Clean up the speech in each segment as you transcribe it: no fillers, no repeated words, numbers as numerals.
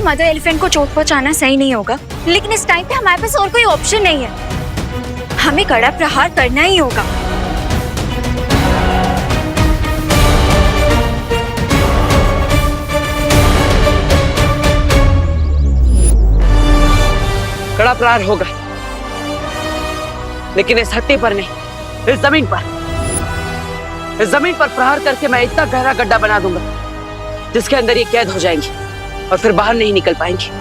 Mother elephant को चोट पहुंचाना सही नहीं होगा, लेकिन इस टाइम पे हमारे पास और कोई ऑप्शन नहीं है। हमें कड़ा प्रहार करना ही होगा। कड़ा प्रहार होगा, लेकिन इस हट्टी पर नहीं, इस जमीन पर। इस जमीन पर प्रहार करके मैं इतना गहरा गड्ढा बना दूंगा जिसके अंदर ये कैद हो जाएंगी और फिर बाहर नहीं निकल पाएंगी।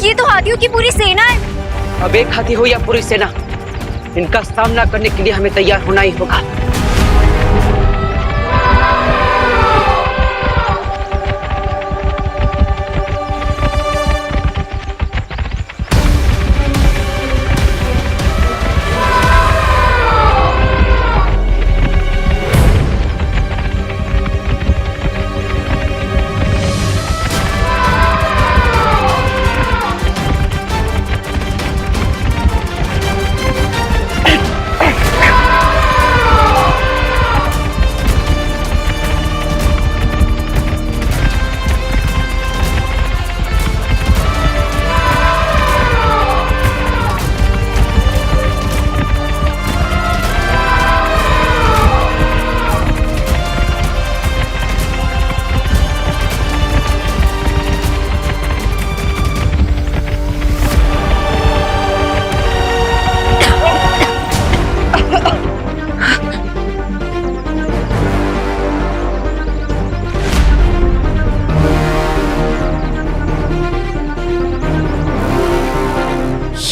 ये तो हाथियों की पूरी सेना है। अब एक हाथी हो या पूरी सेना, इनका सामना करने के लिए हमें तैयार होना ही होगा।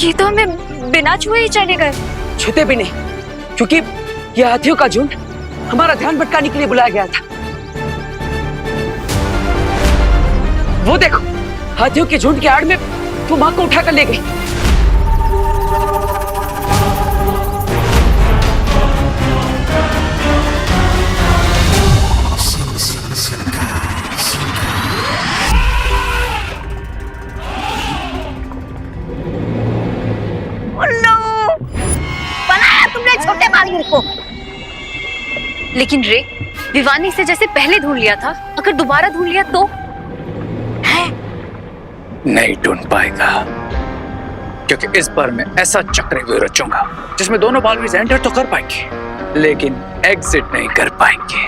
ये तो हमें बिना छुए ही चले गए। छूते भी नहीं, क्योंकि ये हाथियों का झुंड हमारा ध्यान भटकाने के लिए बुलाया गया था। वो देखो, हाथियों के झुंड के आड़ में वो मां को उठाकर ले गई। छोटे बालवीर को। लेकिन रे, विवान ने इसे जैसे पहले ढूंढ लिया था, अगर दोबारा ढूंढ लिया तो है? नहीं ढूंढ पाएगा, क्योंकि इस बार मैं ऐसा चक्रव्यूह रचूंगा जिसमें दोनों बालवीर एंटर तो कर पाएंगे, लेकिन एग्जिट नहीं कर पाएंगे।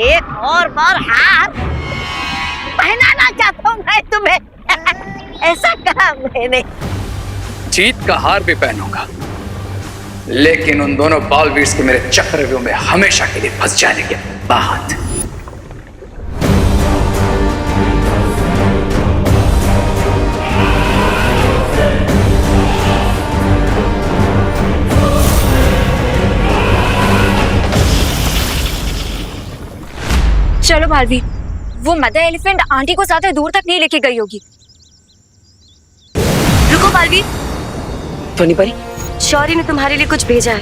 एक और बार हार पहनाना चाहता हूँ मैं तुम्हें। ऐसा कहा मैंने। जीत का हार भी पहनूंगा, लेकिन उन दोनों बालवीर के मेरे चक्रव्यूह में हमेशा के लिए फंस जाने के बाद। चलो बालवीर, वो मदर एलिफेंट आंटी को ज्यादा दूर तक नहीं लेके गई होगी। रुको बालवीर, ध्वनि परी, शौर्य ने तुम्हारे लिए कुछ भेजा है।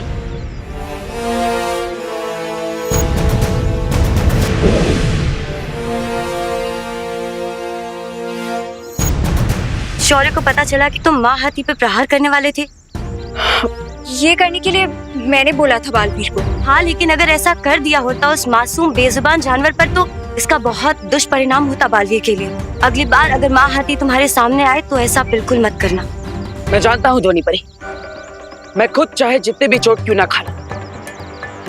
शौर्य को पता चला कि तुम माँ हाथी पे प्रहार करने वाले थे। ये करने के लिए मैंने बोला था बालवीर को। हाँ, लेकिन अगर ऐसा कर दिया होता उस मासूम बेजुबान जानवर पर तो इसका बहुत दुष्परिणाम होता बालवीर के लिए। अगली बार अगर माँ हाथी तुम्हारे सामने आए तो ऐसा बिल्कुल मत करना। मैं जानता हूँ ध्वनि परी, मैं खुद चाहे जितने भी चोट क्यों ना खा लूं,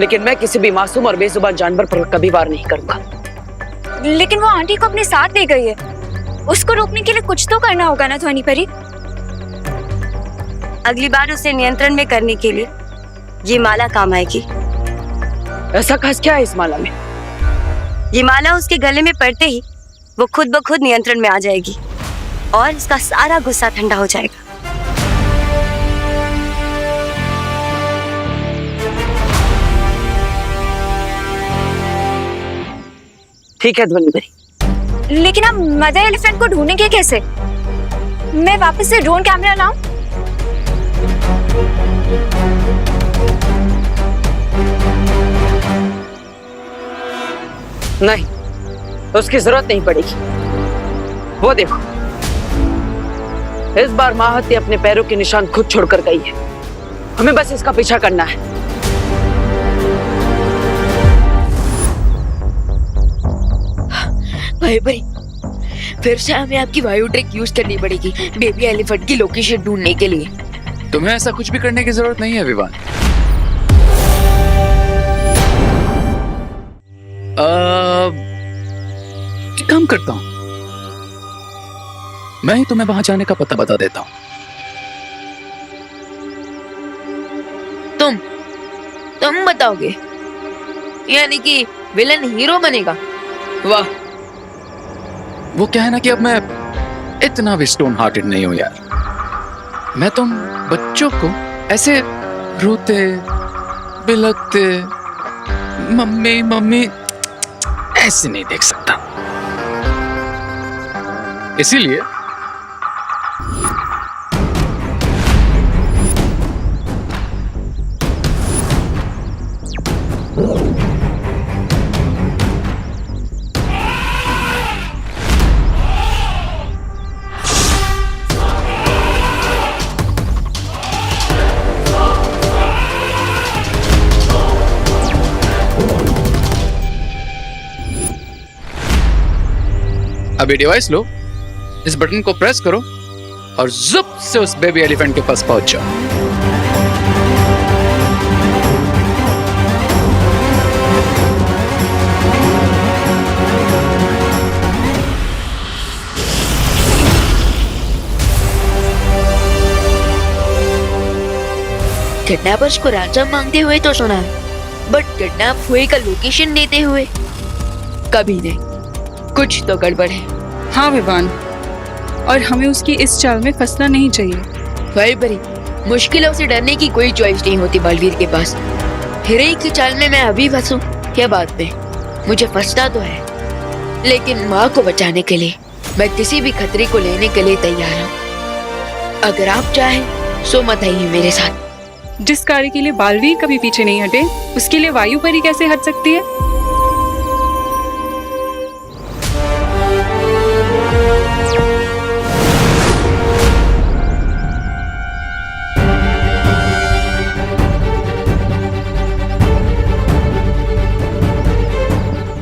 लेकिन मैं किसी भी मासूम और बेजुबान जानवर पर कभी वार नहीं करूंगा। लेकिन वो आंटी को अपने साथ ले गई है, उसको रोकने के लिए कुछ तो करना होगा ना ध्वनि परी। अगली बार उसे नियंत्रण में करने के लिए ये माला काम आएगी। ऐसा खास क्या है इस माला में? ये माला उसके गले में पड़ते ही वो खुद ब खुद नियंत्रण में आ जाएगी और इसका सारा गुस्सा ठंडा हो जाएगा। ठीक है ध्वनि परी। लेकिन अब मदर एलिफेंट को ढूंढेंगे कैसे? मैं वापस से ड्रोन कैमरा लाऊं? नहीं, उसकी जरूरत नहीं पड़ेगी। वो देखो, इस बार माहती अपने पैरों के निशान खुद छोड़कर गई है। हमें बस इसका पीछा करना है। भाई भाई, फिर से हमें आपकी वायु ट्रिक यूज करनी पड़ेगी बेबी एलिफेंट की लोकेशन ढूंढने के लिए। तुम्हें ऐसा कुछ भी करने की जरूरत नहीं है विवान। काम करता हूं, मैं ही तुम्हें वहां जाने का पता बता देता हूं। तुम बताओगे? यानी कि विलन हीरो बनेगा? वाह। वो क्या है ना कि अब मैं इतना भी स्टोन हार्टेड नहीं हूं यार। मैं तुम बच्चों को ऐसे रोते बिलखते मम्मी मम्मी ऐसे नहीं देख सकता। इसीलिए अब ये डिवाइस लो, इस बटन को प्रेस करो और जुप से उस बेबी एलिफेंट के पास पहुंच जाओ। किडनैपर्स को रैंसम मांगते हुए तो सुना है, बट किडनैप हुए का लोकेशन देते हुए कभी नहीं। कुछ तो गड़बड़ है। हाँ विवान, और हमें उसकी इस चाल में फंसना नहीं चाहिए। भाई बरी, मुश्किलों से डरने की कोई चॉइस नहीं होती बालवीर के पास। हीरे की चाल में मैं अभी फंसूं क्या बात पे? मुझे फंसना तो है, लेकिन माँ को बचाने के लिए मैं किसी भी खतरे को लेने के लिए तैयार हूँ। अगर आप चाहें सो मत आइए मेरे साथ। जिस कार्य के लिए बालवीर कभी पीछे नहीं हटे, उसके लिए वायु परी कैसे हट सकती है?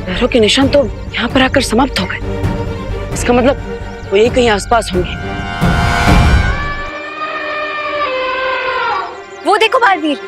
पैरों के निशान तो यहाँ पर आकर समाप्त हो गए। इसका मतलब वो ये कहीं आसपास होंगे। वो देखो बालवीर।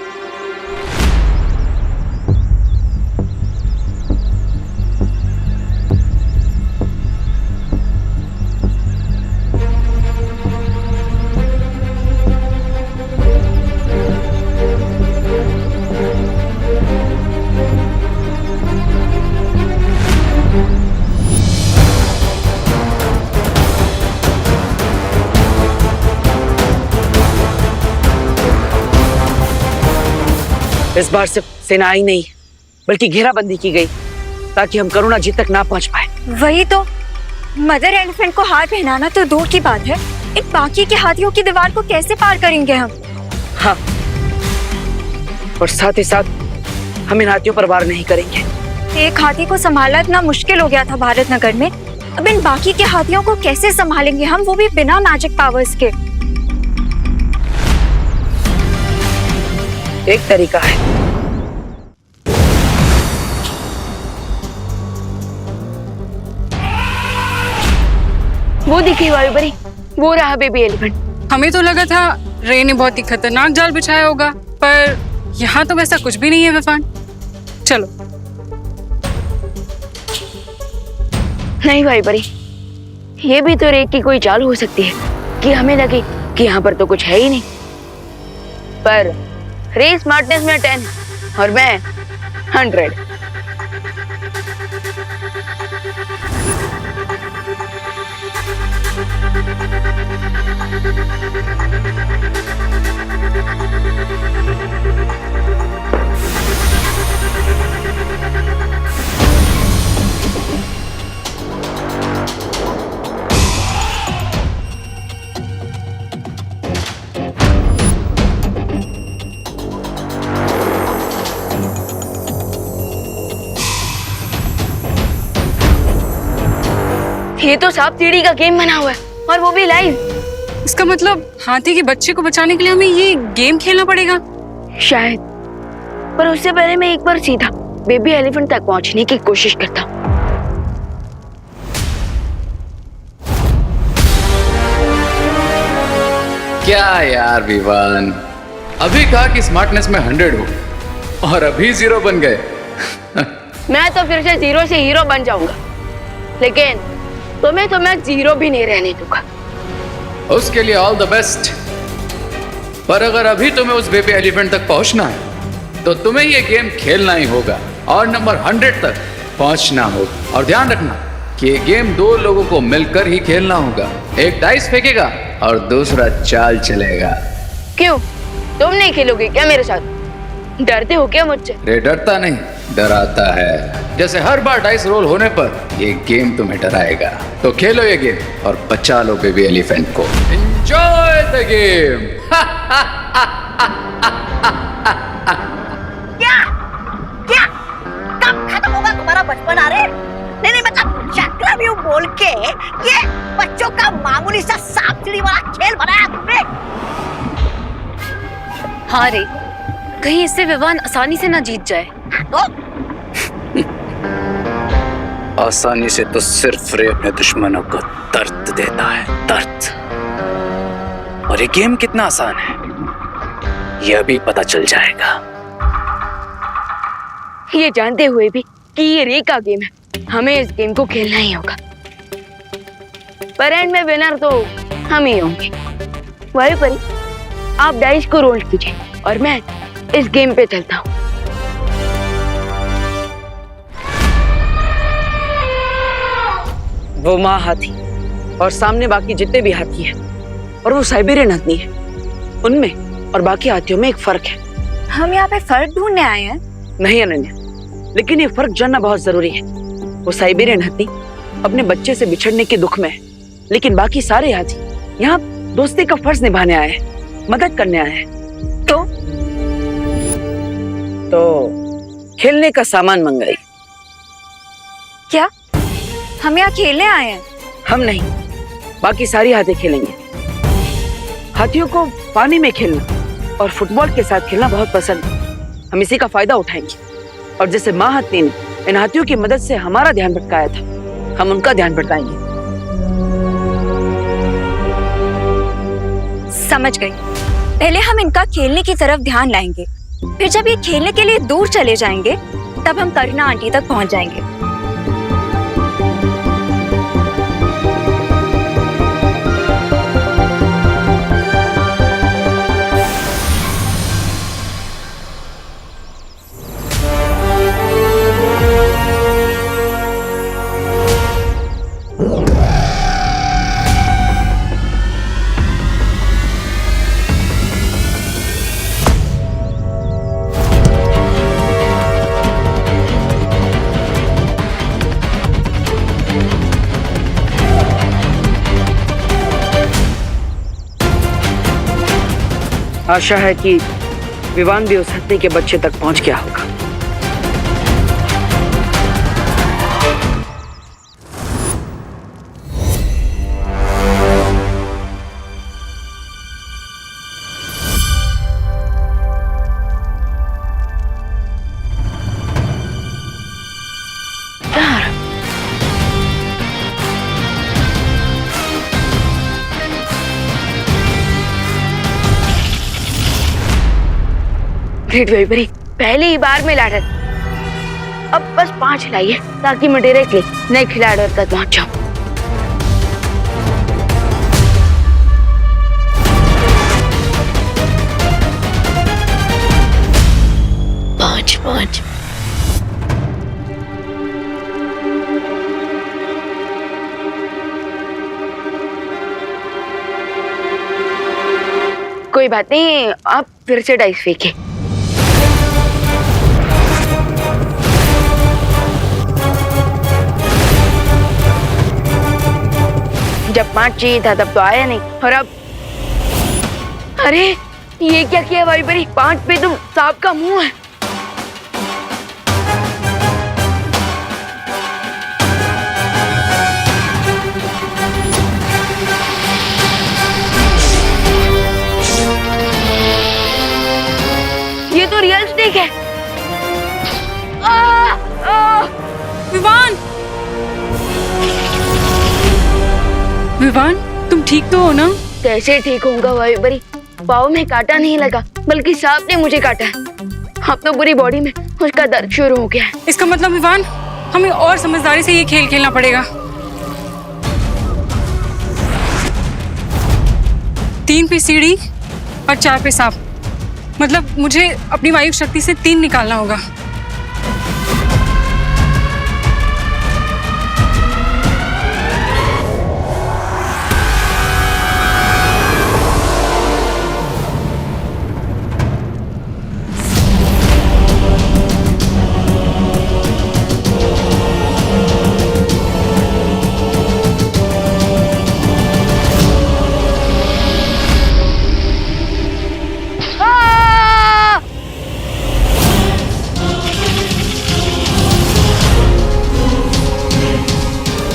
इस बार सिर्फ सेनाएं नहीं बल्कि घेराबंदी की गई ताकि हम करुणा जी तक ना पहुंच पाए। वही तो, मदर एलिफेंट को हार पहनाना तो दूर की बात है, इन बाकी के हाथियों की दीवार को कैसे पार करेंगे हम? हाँ, और साथ ही साथ हम इन हाथियों पर वार नहीं करेंगे। एक हाथी को संभालना इतना मुश्किल हो गया था भारत नगर में, अब इन बाकी के हाथियों को कैसे संभालेंगे हम, वो भी बिना मैजिक पावर्स के? एक तरीका है। वो दिखी वायुबरी, वो रहा बेबी एलिफेंट। हमें तो लगा था रे ने बहुत ही खतरनाक जाल बिछाया होगा, पर यहाँ तो वैसा कुछ भी नहीं है विवान। चलो। नहीं भाई परी, ये भी तो रे की कोई चाल हो सकती है कि हमें लगे कि यहाँ पर तो कुछ है ही नहीं, पर रे स्मार्टनेस में 10 और मैं 100। ये तो सांप सीढ़ी का गेम बना हुआ है और वो भी लाइव। इसका मतलब हाथी के बच्चे को बचाने के लिए हमें ये गेम खेलना पड़ेगा शायद, पर उससे पहले मैं एक बार सीधा बेबी एलिफेंट तक पहुंचने की कोशिश करता हूँ। क्या यार विवान, अभी कहा कि स्मार्टनेस में 100 हो और अभी 0 बन गए। मैं तो फिर से 0 से हीरो बन जाऊंगा, लेकिन तुम्हें तो मैं 0 भी नहीं रहने दूंगा। उसके लिए ऑल द बेस्ट। पर अगर अभी तुम्हें उस बेबी एलिफेंट तक पहुंचना है तो तुम्हें ये गेम खेलना ही होगा और नंबर 100 तक पहुंचना होगा। और ध्यान रखना कि ये गेम 2 लोगों को मिलकर ही खेलना होगा। एक डाइस फेंकेगा और दूसरा चाल चलेगा। क्यों, तुम नहीं खेलोगे क्या मेरे साथ? डरते हो क्या मुझसे? रे डरता नहीं, डराता है। जैसे हर बार डाइस रोल होने पर ये गेम तुम्हें डराएगा। तो खेलो ये गेम और बचा लो बेबी एलिफेंट को। Enjoy the game. क्या क्या कब खत्म होगा तुम्हारा बचपन? अरे नहीं नहीं, मतलब चक्रव्यूह बोल के ये बच्चों का मामूली सा सांप सीढ़ी वाला खेल बनाया तुमने। हाँ रे, कहीं इससे विवान आसानी से ना जीत जाए। तो आसानी से तो सिर्फ रे अपने दुश्मनों को दर्द देता है, दर्द। और ये गेम कितना आसान है ये अभी पता चल जाएगा। ये जानते हुए भी कि ये रे का गेम है, हमें इस गेम को खेलना ही होगा। पर एंड में विनर तो हम ही होंगे। वही परी, आप डाइस को रोल कीजिए और मैं इस गेम पे चलता हूँ। वो माँ हाथी और सामने बाकी जितने भी हाथी हैं और वो साइबेरियन हाथी है, उनमें और बाकी हाथियों में एक फर्क है। हम यहाँ पे फर्क ढूंढने आए हैं। नहीं अनन्या, लेकिन ये फर्क जानना बहुत जरूरी है। वो साइबेरियन हाथी अपने बच्चे से बिछड़ने के दुख में है, लेकिन बाकी सारे हाथी यहाँ दोस्ती का फर्ज निभाने आए हैं, मदद करने आए हैं। तो खेलने का सामान मंगाई। क्या हम यहाँ खेलने आए हैं? हम नहीं, बाकी सारी हाथी खेलेंगे। हाथियों को पानी में खेलना और फुटबॉल के साथ खेलना बहुत पसंद है। हम इसी का फायदा उठाएंगे। और जैसे माँ हाथी ने इन हाथियों की मदद से हमारा ध्यान भटकाया था, हम उनका ध्यान भटकाएंगे। समझ गई। पहले हम इनका खेलने की तरफ ध्यान लाएंगे, फिर जब ये खेलने के लिए दूर चले जाएंगे तब हम करीना आंटी तक पहुंच जाएंगे। आशा है कि विवान भी उस हाथी के बच्चे तक पहुंच गया होगा। ग्रेट वैभरी, पहली ही बार में लाडर। अब बस 5 लाइए ताकि मैं डायरेक्टली नए खिलाड़ी तक पहुंच जाऊं। 5-5। कोई बात नहीं, आप फिर से डाइस फेंके। जब 5 चाहिए था तब तो आया नहीं, और अब अरे ये क्या किया वैभरी? 5 पे तो सांप का मुंह है। ये तो रियल स्नेक है। विवान, विवान, तुम ठीक तो हो ना? कैसे ठीक होऊंगा वैभरी? पाँव में कांटा नहीं लगा, बल्कि सांप ने मुझे काटा है। अब तो पूरी बॉडी में उसका दर्द शुरू हो गया है। इसका मतलब विवान, हमें और समझदारी से ये खेल खेलना पड़ेगा। 3 पे सीढ़ी और 4 पे सांप। मतलब मुझे अपनी वायु शक्ति से 3 निकालना होगा।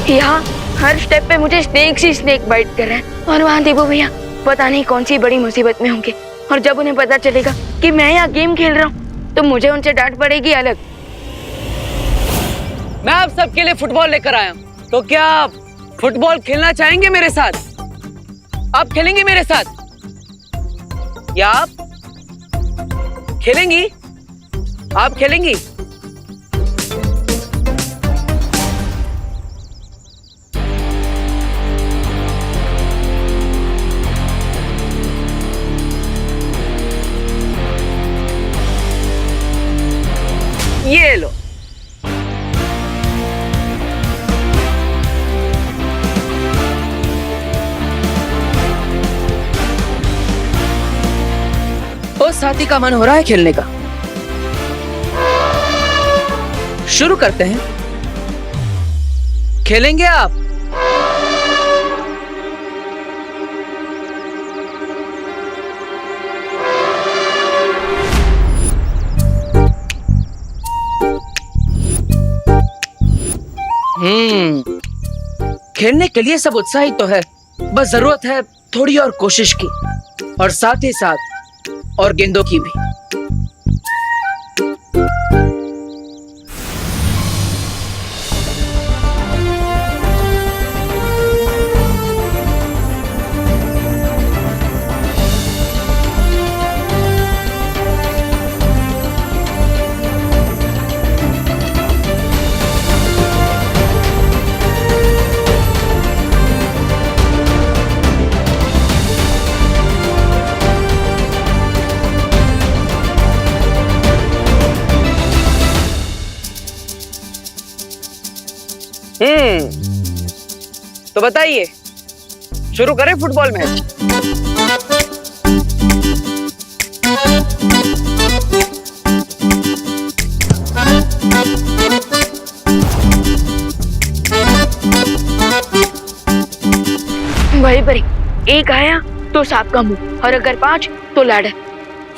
यहाँ हर स्टेप पे मुझे स्नेक ही स्नेक बाइट कर रहे हैं, और वहाँ देवो भैया पता नहीं कौन सी बड़ी मुसीबत में होंगे, और जब उन्हें पता चलेगा कि मैं यहाँ गेम खेल रहा हूँ तो मुझे उनसे डांट पड़ेगी अलग। मैं आप सबके लिए फुटबॉल लेकर आया हूँ, तो क्या आप फुटबॉल खेलना चाहेंगे मेरे साथ? आप खेलेंगे मेरे साथ या आप खेलेंगी? आप खेलेंगी? ये लो। ओ साथी का मन हो रहा है खेलने का। शुरू करते हैं। खेलेंगे आप? खेलने के लिए सब उत्साहित तो है, बस जरूरत है थोड़ी और कोशिश की, और साथ ही साथ और गेंदों की भी। तो बताइए, शुरू करें फुटबॉल मैच? वही परी, 1 आया तो सांप का मुंह, और अगर 5 तो लाडर।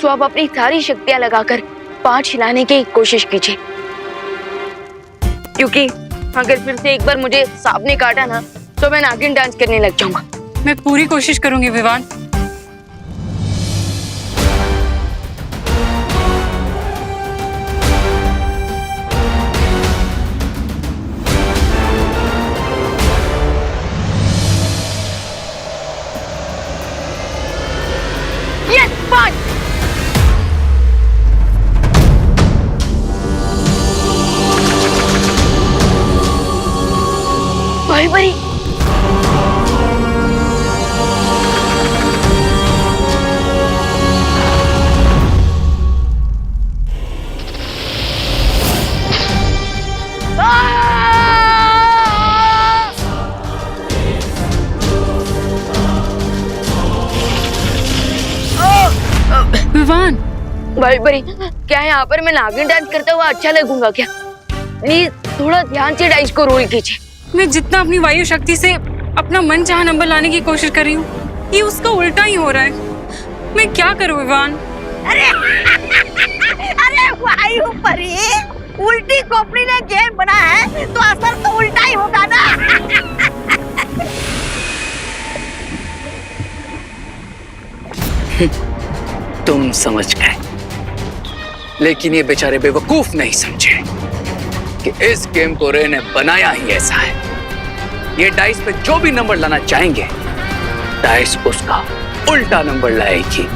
तो आप अपनी सारी शक्तियां लगाकर 5 हिलाने की कोशिश कीजिए, क्योंकि अगर फिर से एक बार मुझे सांप ने काटा ना तो मैं नागिन डांस करने लग जाऊंगा। मैं पूरी कोशिश करूंगी विवान। यस, 5। बालपरी, क्या यहाँ पर मैं नागिन डांस करता हुआ अच्छा लगूंगा क्या? प्लीज थोड़ा ध्यान से डाइस को रोल कीजिए। मैं जितना अपनी वायु शक्ति से अपना मन चाहा नंबर लाने की कोशिश कर रही हूँ, ये उसका उल्टा ही हो रहा है। मैं क्या करूँ विवान? अरे अरे वायु परी, उल्टी खोपड़ी ने गेम बना है तो असर तो उल्टा ही होगा ना। तुम समझ गए, लेकिन ये बेचारे बेवकूफ नहीं समझे कि इस गेम को रे ने बनाया ही ऐसा है। ये डाइस पे जो भी नंबर लाना चाहेंगे, डाइस उसका उल्टा नंबर लाएगी।